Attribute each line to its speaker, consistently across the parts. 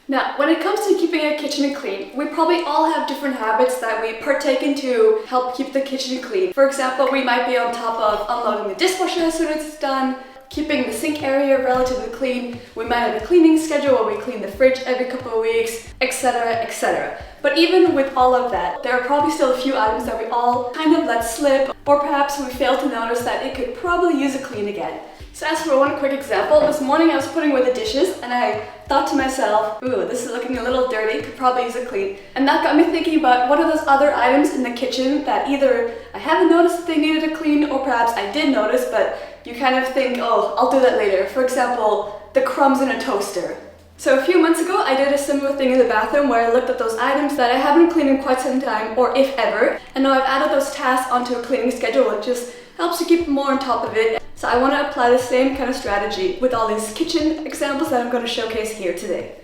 Speaker 1: Now, when it comes to keeping a kitchen clean, we probably all have different habits that we partake in to help keep the kitchen clean. For example, we might be on top of unloading the dishwasher as soon as it's done, keeping the sink area relatively clean. We might have a cleaning schedule where we clean the fridge every couple of weeks, etc, etc. But even with all of that, there are probably still a few items that we all kind of let slip, or perhaps we fail to notice that it could probably use a clean again. So as for one quick example, this morning I was putting away the dishes and I thought to myself, ooh, this is looking a little dirty, could probably use a clean. And that got me thinking about what are those other items in the kitchen that either I haven't noticed that they needed a clean, or perhaps I did notice, but you kind of think, oh, I'll do that later. For example, the crumbs in a toaster. So a few months ago, I did a similar thing in the bathroom where I looked at those items that I haven't cleaned in quite some time, or if ever, and now I've added those tasks onto a cleaning schedule. It just helps you keep more on top of it. So I want to apply the same kind of strategy with all these kitchen examples that I'm going to showcase here today.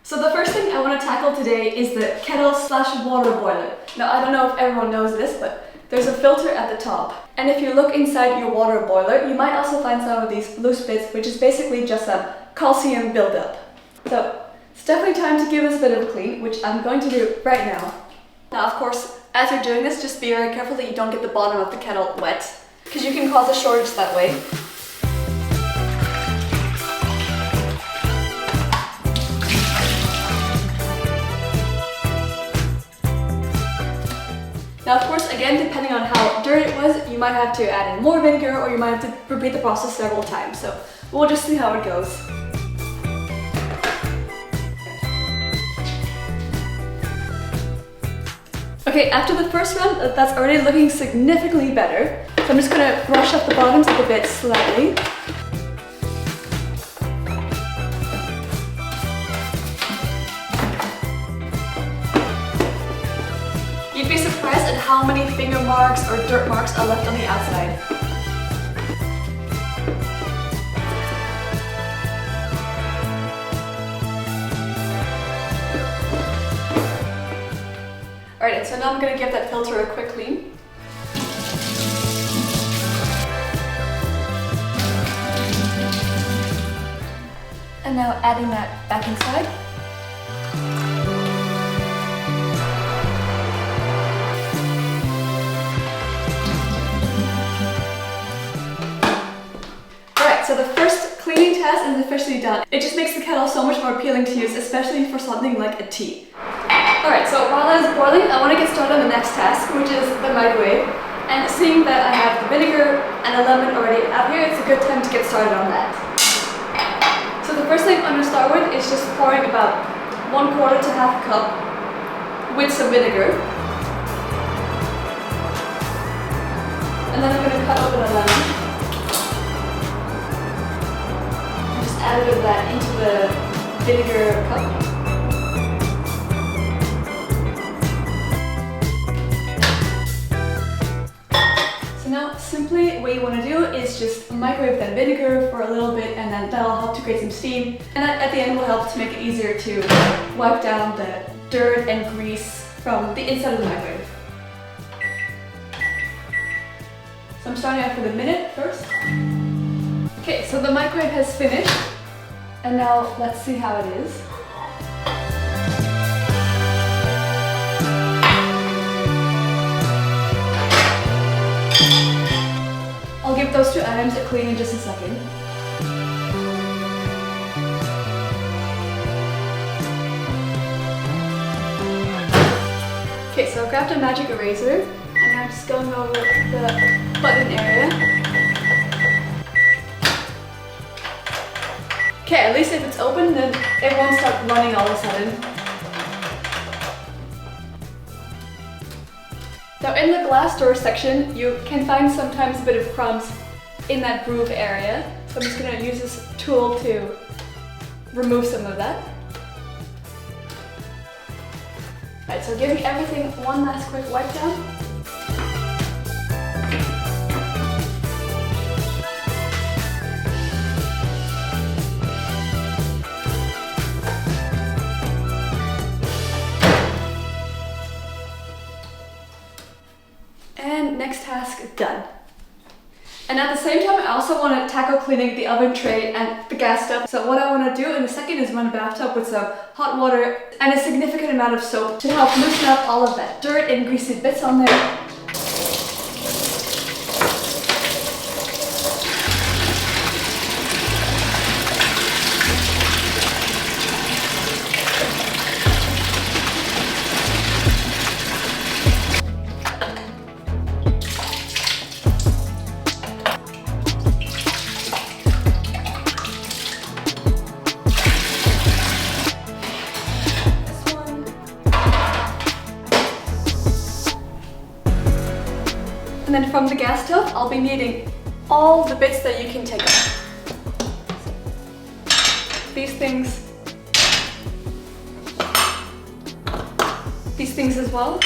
Speaker 1: So the first thing I want to tackle today is the kettle/water boiler. Now I don't know if everyone knows this, but there's a filter at the top. And if you look inside your water boiler, you might also find some of these loose bits, which is basically just some calcium buildup. So it's definitely time to give this a bit of a clean, which I'm going to do right now. Now of course, as you're doing this, just be very careful that you don't get the bottom of the kettle wet, because you can cause a shortage that way. Now of course, again, depending on how dirty it was, you might have to add in more vinegar, or you might have to repeat the process several times. So we'll just see how it goes. Okay, after the first round, that's already looking significantly better. So I'm just gonna brush up the bottoms of the bit slightly. You'd be surprised at how many finger marks or dirt marks are left on the outside. Alright, so now I'm going to give that filter a quick clean. And now adding that back inside. Alright, so the first cleaning task is officially done. It just makes the kettle so much more appealing to use, especially for something like a tea. Alright, so while that is boiling, I want to get started on the next task, which is the microwave. And seeing that I have the vinegar and a lemon already out here, it's a good time to get started on that. So the first thing I'm going to start with is just pouring about 1/4 to half a cup with some vinegar. And then I'm going to cut open a lemon. And just add a bit of that into the vinegar cup. Now, simply what you want to do is just microwave that vinegar for a little bit, and then that'll help to create some steam. And that at the end will help to make it easier to wipe down the dirt and grease from the inside of the microwave. So I'm starting off with a minute first. Okay, so the microwave has finished. And now let's see how it is. I'll give those two items a clean in just a second. Okay, so I've grabbed a magic eraser and I'm just going over the button area. Okay, at least if it's open, then it won't start running all of a sudden. Now in the glass door section, you can find sometimes a bit of crumbs in that groove area. So I'm just going to use this tool to remove some of that. Alright, so giving everything one last quick wipe down. And next task done. And at the same time, I also want to tackle cleaning the oven tray and the gas stove. So what I want to do in a second is run a bathtub with some hot water and a significant amount of soap to help loosen up all of that dirt and greasy bits on there. And then from the gas stove, I'll be needing all the bits that you can take off. These things as well.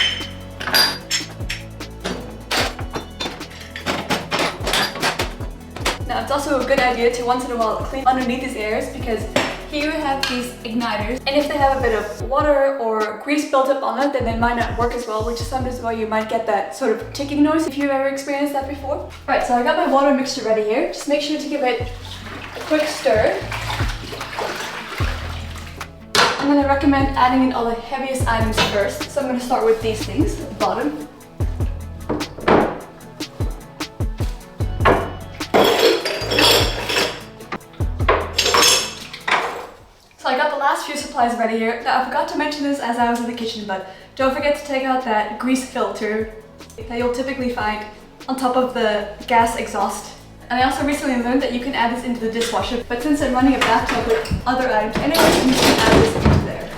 Speaker 1: Now it's also a good idea to once in a while clean underneath these areas, because here we have these igniters, and if they have a bit of water or grease built up on it, then they might not work as well, which is sometimes why you might get that sort of ticking noise if you've ever experienced that before. Alright, so I got my water mixture ready here. Just make sure to give it a quick stir. And then I recommend adding in all the heaviest items first. So I'm going to start with these things at the bottom. So I got the last few supplies ready here. Now I forgot to mention this as I was in the kitchen, but don't forget to take out that grease filter that you'll typically find on top of the gas exhaust. And I also recently learned that you can add this into the dishwasher, but since I'm running a bathtub with other items anyway, you can add this into there.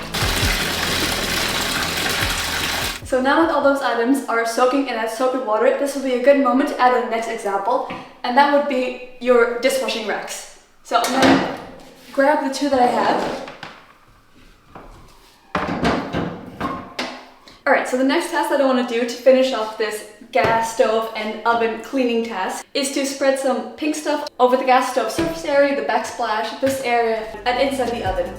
Speaker 1: So now that all those items are soaking in that soapy water, this will be a good moment to add the next example, and that would be your dishwashing racks. So I'm going to grab the two that I have. Alright, so the next task that I want to do to finish off this gas stove and oven cleaning task is to spread some pink stuff over the gas stove surface area, the backsplash, this area, and inside the oven.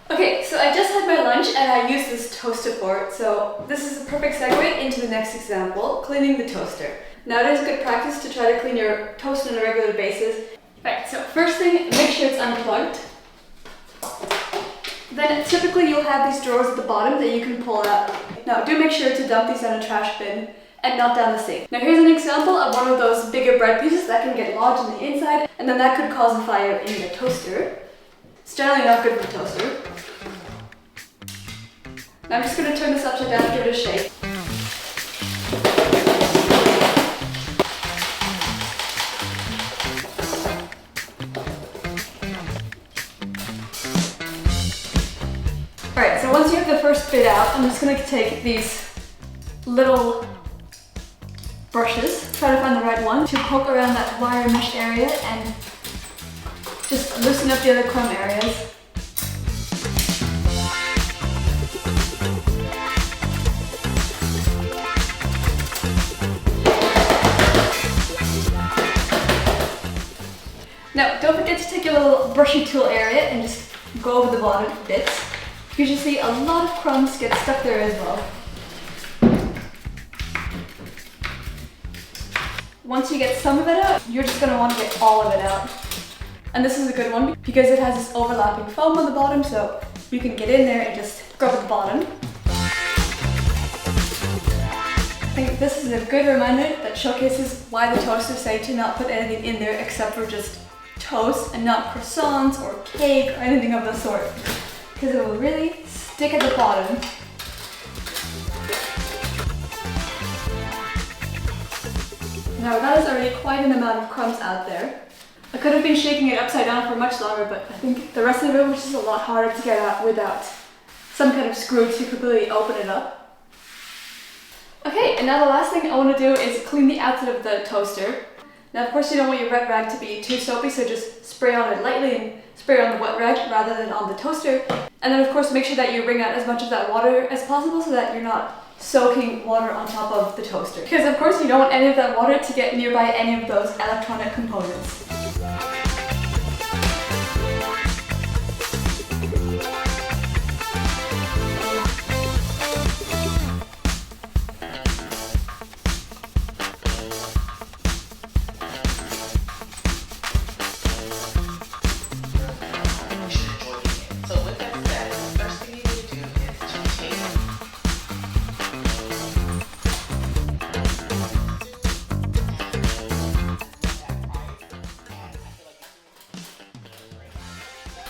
Speaker 1: Okay, so I just had my lunch and I used this toaster for it, so this is a perfect segue into the next example, cleaning the toaster. Now it is good practice to try to clean your toaster on a regular basis. Right, so first thing, make sure it's unplugged. Then typically you'll have these drawers at the bottom that you can pull out. Now do make sure to dump these in a trash bin and not down the sink. Now here's an example of one of those bigger bread pieces that can get lodged on the inside, and then that could cause a fire in the toaster. It's generally not good for the toaster. Now I'm just going to turn this upside down and give it a shake. Alright, so once you have the first bit out, I'm just going to take these little brushes, try to find the right one, to poke around that wire mesh area and just loosen up the other crumb areas. Now, don't forget to take your little brushy tool area and just go over the bottom bits. You should see a lot of crumbs get stuck there as well. Once you get some of it out, you're just going to want to get all of it out. And this is a good one because it has this overlapping foam on the bottom, so you can get in there and just scrub at the bottom. I think this is a good reminder that showcases why the toasters say to not put anything in there except for just toast and not croissants or cake or anything of the sort, because it will really stick at the bottom. Now that is already quite an amount of crumbs out there. I could have been shaking it upside down for much longer, but I think the rest of it was just a lot harder to get out without some kind of screw to completely open it up. Okay, and now the last thing I want to do is clean the outside of the toaster. Now of course you don't want your wet rag to be too soapy, so just spray on it lightly and spray on the wet rag rather than on the toaster. And then of course make sure that you wring out as much of that water as possible so that you're not soaking water on top of the toaster. Because of course you don't want any of that water to get nearby any of those electronic components.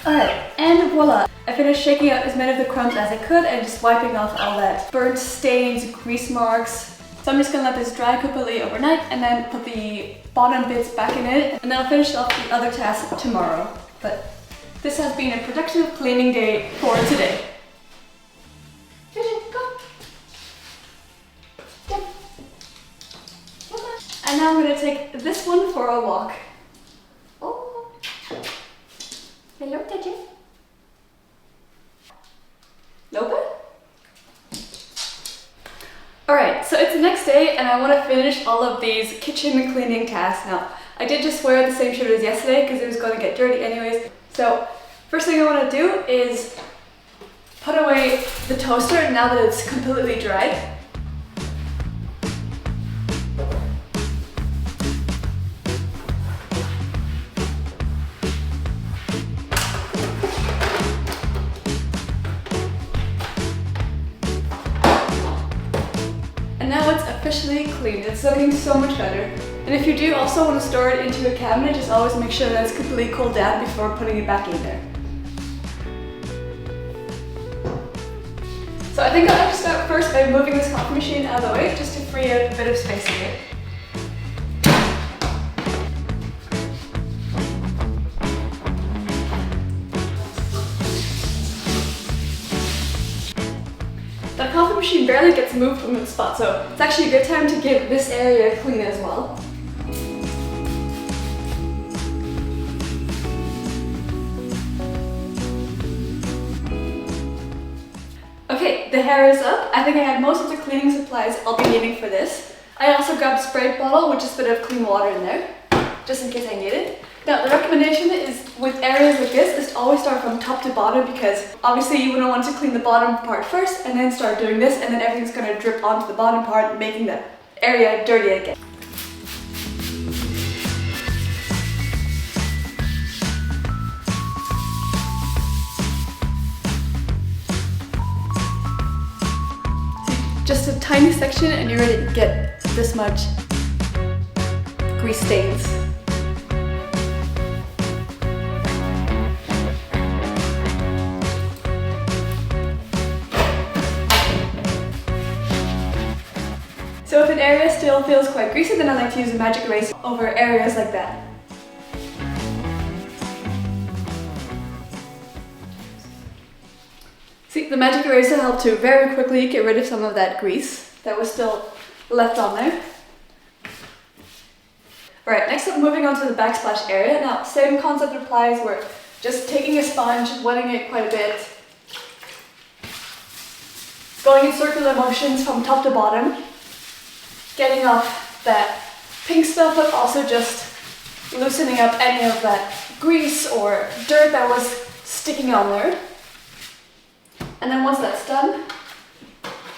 Speaker 1: Alright, and voila! I finished shaking out as many of the crumbs as I could and just wiping off all that burnt stains, grease marks. So I'm just gonna let this dry completely overnight and then put the bottom bits back in it, and then I'll finish off the other tasks tomorrow. But this has been a productive cleaning day for today. And now I'm gonna take this one for a walk. Oh. Hello, Teddy. Loba? Alright, so it's the next day and I want to finish all of these kitchen cleaning tasks now. I did just wear the same shirt as yesterday because it was going to get dirty anyways. So, first thing I want to do is put away the toaster now that it's completely dry. And now it's officially cleaned. It's looking so much better. And if you do also want to store it into a cabinet, just always make sure that it's completely cooled down before putting it back in there. So I think I'll have to start first by moving this coffee machine out of the way just to free up a bit of space here. The coffee machine barely gets moved from its spot, so it's actually a good time to give this area a clean as well. Okay, the hair is up. I think I have most of the cleaning supplies I'll be needing for this. I also grabbed a spray bottle with just a bit of clean water in there, just in case I need it. Now, the recommendation is with areas like this is to always start from top to bottom, because obviously you wouldn't want to clean the bottom part first and then start doing this, and then everything's going to drip onto the bottom part, making the area dirty again. Just a tiny section and you're ready to get this much grease stains. So if an area still feels quite greasy, then I like to use a magic erase over areas like that. See, the magic eraser helped to very quickly get rid of some of that grease that was still left on there. Alright, next up, moving on to the backsplash area. Now, same concept applies, where just taking a sponge, wetting it quite a bit, going in circular motions from top to bottom, getting off that pink stuff, but also just loosening up any of that grease or dirt that was sticking on there. And then once that's done,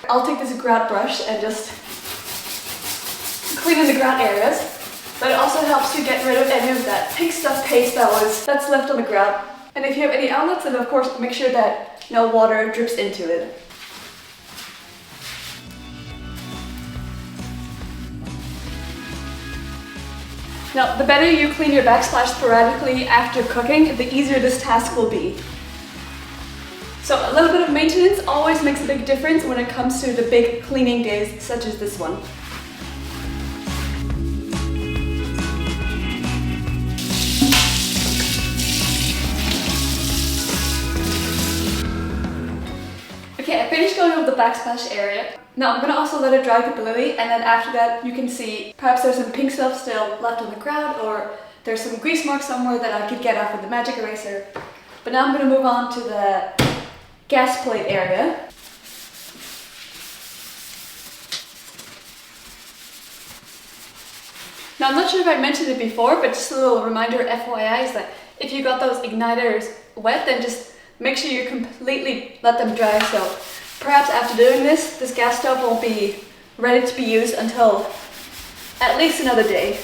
Speaker 1: I'll take this grout brush and just clean in the grout areas. But it also helps to get rid of any of that pink stuff paste that's left on the grout. And if you have any outlets, then of course make sure that no water drips into it. Now, the better you clean your backsplash sporadically after cooking, the easier this task will be. So a little bit of maintenance always makes a big difference when it comes to the big cleaning days such as this one. Okay, I finished going over the backsplash area. Now I'm gonna also let it dry completely, and then after that you can see perhaps there's some pink stuff still left on the ground, or there's some grease marks somewhere that I could get off with the magic eraser. But now I'm gonna move on to the gas plate area. Now I'm not sure if I mentioned it before, but just a little reminder, FYI, is that if you got those igniters wet, then just make sure you completely let them dry. So perhaps after doing this, this gas stove won't be ready to be used until at least another day.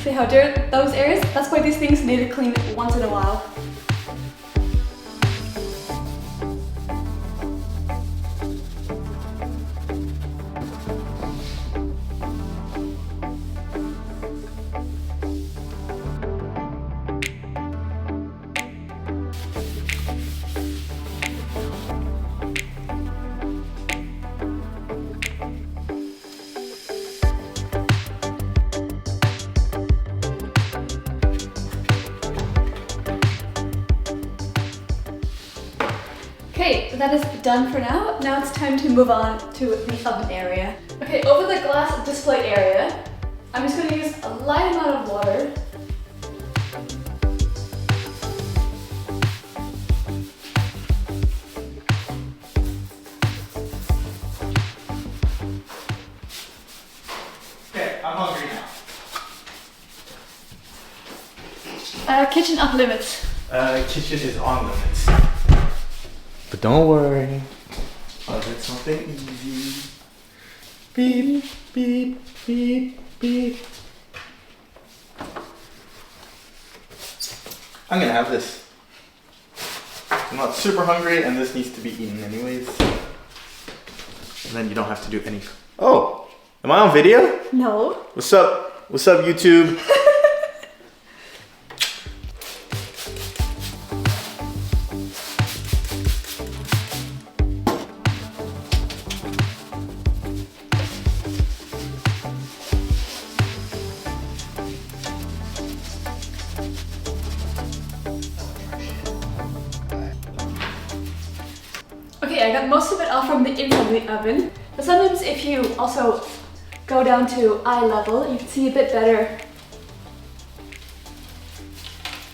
Speaker 1: See how dirty those areas? That's why these things need to clean once in a while. Okay, that is done for now. Now it's time to move on to the oven area. Okay, over the glass display area, I'm just going to use a light amount of water.
Speaker 2: Okay, I'm hungry now.
Speaker 1: Kitchen off limits.
Speaker 2: Kitchen is on limits. But don't worry, I'll get something easy. Beep, beep, beep, beep. I'm gonna have this. I'm not super hungry and this needs to be eaten anyways. And then you don't have to do any... Oh, am I on video?
Speaker 1: No.
Speaker 2: What's up? What's up, YouTube?
Speaker 1: Okay, I got most of it off from the inside of the oven, but sometimes if you also go down to eye level, you can see a bit better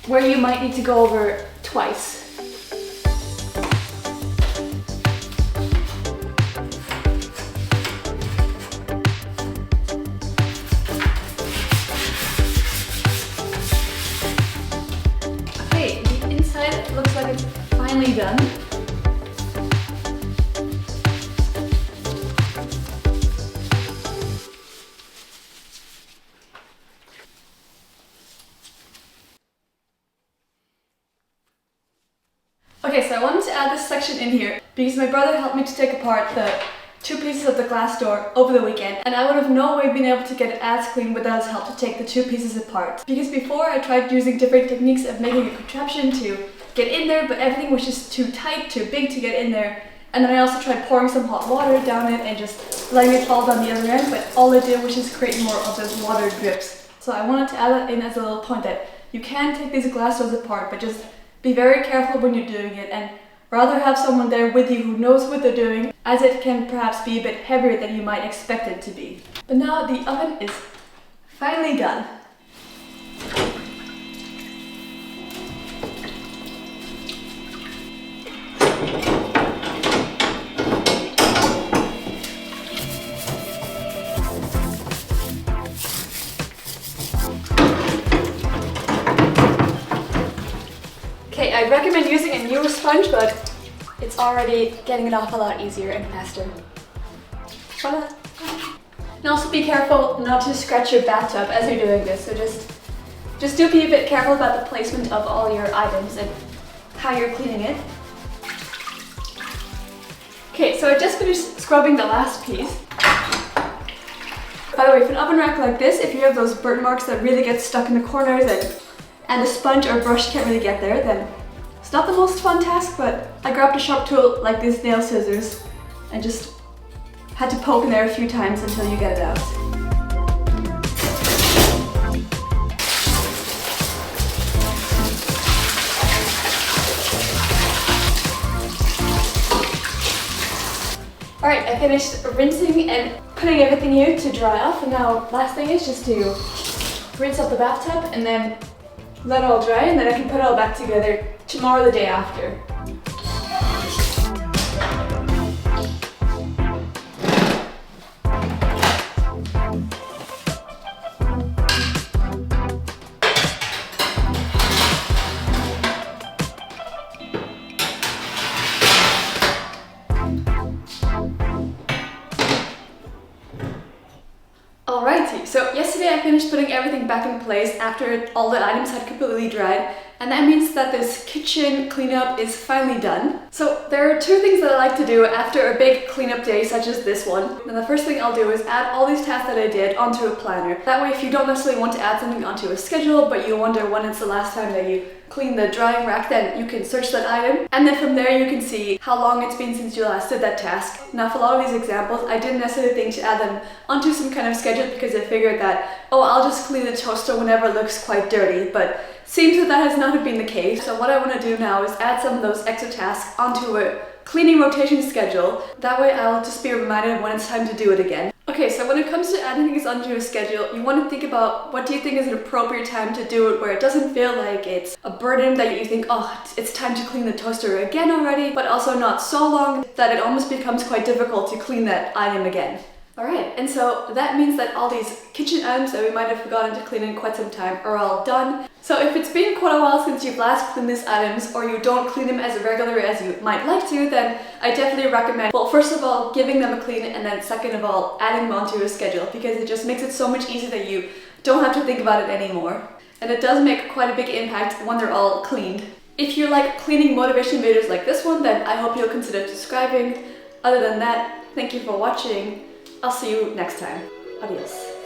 Speaker 1: where you might need to go over twice. Okay, the inside looks like it's finally done. Okay, so I wanted to add this section in here because my brother helped me to take apart the two pieces of the glass door over the weekend, and I would have no way been able to get it as clean without his help to take the two pieces apart. Because before I tried using different techniques of making a contraption to get in there, but everything was just too tight, too big to get in there. And then I also tried pouring some hot water down it and just letting it fall down the other end, but all it did was just create more of those water drips. So I wanted to add that in as a little point that you can take these glass doors apart, but just be very careful when you're doing it, and rather have someone there with you who knows what they're doing, as it can perhaps be a bit heavier than you might expect it to be. But now the oven is finally done. Okay, I recommend using a newer sponge, but it's already getting an awful lot easier and faster. Voila! And also be careful not to scratch your bathtub as you're doing this, so just do be a bit careful about the placement of all your items and how you're cleaning it. Okay, so I just finished scrubbing the last piece. By the way, for an oven rack like this, if you have those burn marks that really get stuck in the corners and the sponge or brush can't really get there, then it's not the most fun task, but I grabbed a sharp tool like these nail scissors and just had to poke in there a few times until you get it out. Alright, I finished rinsing and putting everything here to dry off, and now last thing is just to rinse up the bathtub and then let it all dry, and then I can put it all back together tomorrow or the day after. Alrighty, so yesterday I finished putting everything back in place after all the items had completely dried, and that means that this kitchen cleanup is finally done. So there are two things that I like to do after a big cleanup day such as this one. And the first thing I'll do is add all these tasks that I did onto a planner. That way if you don't necessarily want to add something onto a schedule, but you wonder when it's the last time that you clean the drying rack, then you can search that item, and then from there you can see how long it's been since you last did that task. Now for a lot of these examples, I didn't necessarily think to add them onto some kind of schedule because I figured that, oh, I'll just clean the toaster whenever it looks quite dirty, but seems that that has not been the case. So what I want to do now is add some of those extra tasks onto a cleaning rotation schedule. That way I'll just be reminded when it's time to do it again. Okay, so when it comes to adding things onto a schedule, you want to think about what do you think is an appropriate time to do it where it doesn't feel like it's a burden that you think, oh, it's time to clean the toaster again already, but also not so long that it almost becomes quite difficult to clean that item again. Alright, and so that means that all these kitchen items that we might have forgotten to clean in quite some time are all done. So if it's been quite a while since you've last cleaned these items, or you don't clean them as regularly as you might like to, then I definitely recommend, well, first of all, giving them a clean, and then second of all, adding them onto a schedule, because it just makes it so much easier that you don't have to think about it anymore. And it does make quite a big impact when they're all cleaned. If you like cleaning motivation videos like this one, then I hope you'll consider subscribing. Other than that, thank you for watching. I'll see you next time. Adios.